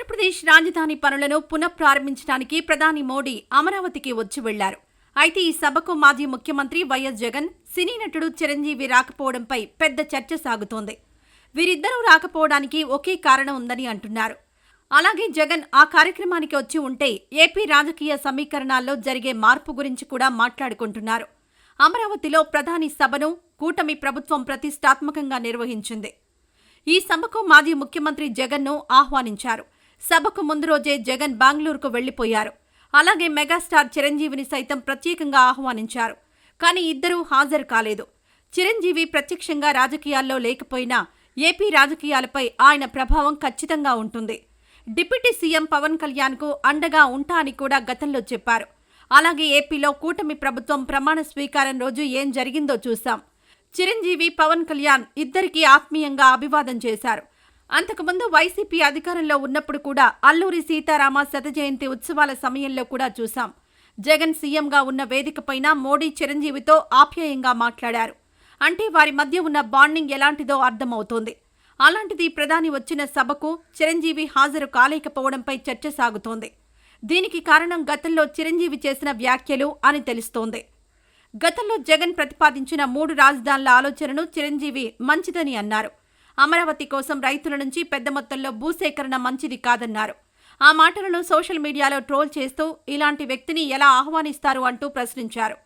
ఆంధ్రప్రదేశ్ రాజధాని పనులను పునఃప్రారంభించడానికి ప్రధాని మోడీ అమరావతికి వచ్చి వెళ్లారు. అయితే ఈ సభకు మాజీ ముఖ్యమంత్రి వైఎస్ జగన్, సినీ నటుడు చిరంజీవి రాకపోవడంపై పెద్ద చర్చ సాగుతోంది. వీరిద్దరూ రాకపోవడానికి ఒకే కారణం ఉందని అంటున్నారు. అలాగే జగన్ ఆ కార్యక్రమానికి వచ్చి ఉంటే ఏపీ రాజకీయ సమీకరణాల్లో జరిగే మార్పు గురించి కూడా మాట్లాడుకుంటున్నారు. అమరావతిలో ప్రధాని సభను కూటమి ప్రభుత్వం ప్రతిష్టాత్మకంగా నిర్వహించింది. ఈ సభకు మాజీ ముఖ్యమంత్రి జగన్ను ఆహ్వానించారు. సభకు ముందు రోజే జగన్ బెంగళూరుకు వెళ్లిపోయారు. అలాగే మెగాస్టార్ చిరంజీవిని సైతం ప్రత్యేకంగా ఆహ్వానించారు. కానీ ఇద్దరూ హాజరు కాలేదు. చిరంజీవి ప్రత్యక్షంగా రాజకీయాల్లో లేకపోయినా ఏపీ రాజకీయాలపై ఆయన ప్రభావం ఖచ్చితంగా ఉంటుంది. డిప్యూటీ సీఎం పవన్ కళ్యాణ్కు అండగా ఉంటా అని కూడా గతంలో చెప్పారు. అలాగే ఏపీలో కూటమి ప్రభుత్వం ప్రమాణ స్వీకారం రోజు ఏం జరిగిందో చూశాం. చిరంజీవి, పవన్ కళ్యాణ్ ఇద్దరికీ ఆత్మీయంగా అభివాదం చేశారు. అంతకుముందు వైసీపీ అధికారంలో ఉన్నప్పుడు కూడా అల్లూరి సీతారామ శత జయంతి ఉత్సవాల సమయంలో కూడా చూశాం. జగన్ సీఎంగా ఉన్న వేదికపైన మోడీ చిరంజీవితో ఆప్యాయంగా మాట్లాడారు. అంటే వారి మధ్య ఉన్న బాండింగ్ ఎలాంటిదో అర్థమవుతోంది. అలాంటిది ప్రధాని వచ్చిన సభకు చిరంజీవి హాజరు కాలేకపోవడంపై చర్చ సాగుతోంది. దీనికి కారణం గతంలో చిరంజీవి చేసిన వ్యాఖ్యలు అని తెలుస్తోంది. గతంలో జగన్ ప్రతిపాదించిన 3 రాజధానుల ఆలోచనను చిరంజీవి మంచిదని అన్నారు. అమరావతి కోసం రైతుల నుంచి పెద్ద మొత్తంలో భూసేకరణ మంచిది కాదన్నారు. ఆ మాటలను సోషల్ మీడియాలో ట్రోల్ చేస్తూ ఇలాంటి వ్యక్తిని ఎలా ఆహ్వానిస్తారు అంటూ ప్రశ్నించారు.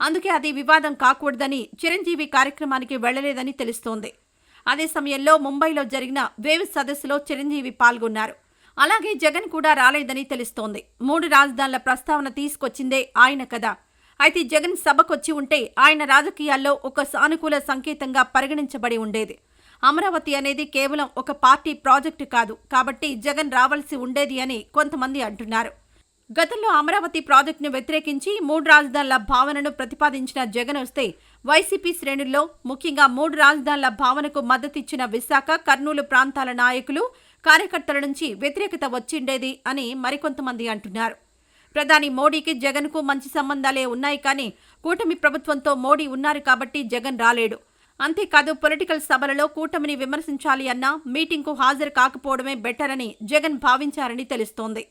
అందుకే అది వివాదం కాకూడదని చిరంజీవి కార్యక్రమానికి వెళ్లలేదని తెలుస్తోంది. అదే సమయంలో ముంబైలో జరిగిన వేవ్ సదస్సులో చిరంజీవి పాల్గొన్నారు. అలాగే జగన్ కూడా రాలేదని తెలుస్తోంది. 3 రాజధానుల ప్రస్తావన తీసుకొచ్చిందే ఆయన కదా. అయితే జగన్ సభకొచ్చి ఉంటే ఆయన రాజకీయాల్లో ఒక సానుకూల సంకేతంగా పరిగణించబడి ఉండేది. అమరావతి అనేది కేవలం ఒక పార్టీ ప్రాజెక్టు కాదు, కాబట్టి జగన్ రావాల్సి ఉండేది అని కొంతమంది అంటున్నారు. గతంలో అమరావతి ప్రాజెక్టును వ్యతిరేకించి 3 రాజధానుల భావనను ప్రతిపాదించిన జగన్ వస్తే వైసీపీ శ్రేణుల్లో ముఖ్యంగా 3 రాజధానుల భావనకు మద్దతిచ్చిన విశాఖ, కర్నూలు ప్రాంతాల నాయకులు, కార్యకర్తల నుంచి వ్యతిరేకత వచ్చిండేది అని మరికొంతమంది అంటున్నారు. ప్రధాని మోడీకి జగన్కు మంచి సంబంధాలే ఉన్నాయి, కానీ కూటమి ప్రభుత్వంతో మోడీ ఉన్నారు కాబట్టి జగన్ రాలేడు. అంతేకాదు పొలిటికల్ సభలలో కూటమిని విమర్శించాలి అన్నా మీటింగ్కు హాజరు కాకపోవడమే బెటర్ అని జగన్ భావించారని తెలుస్తోంది.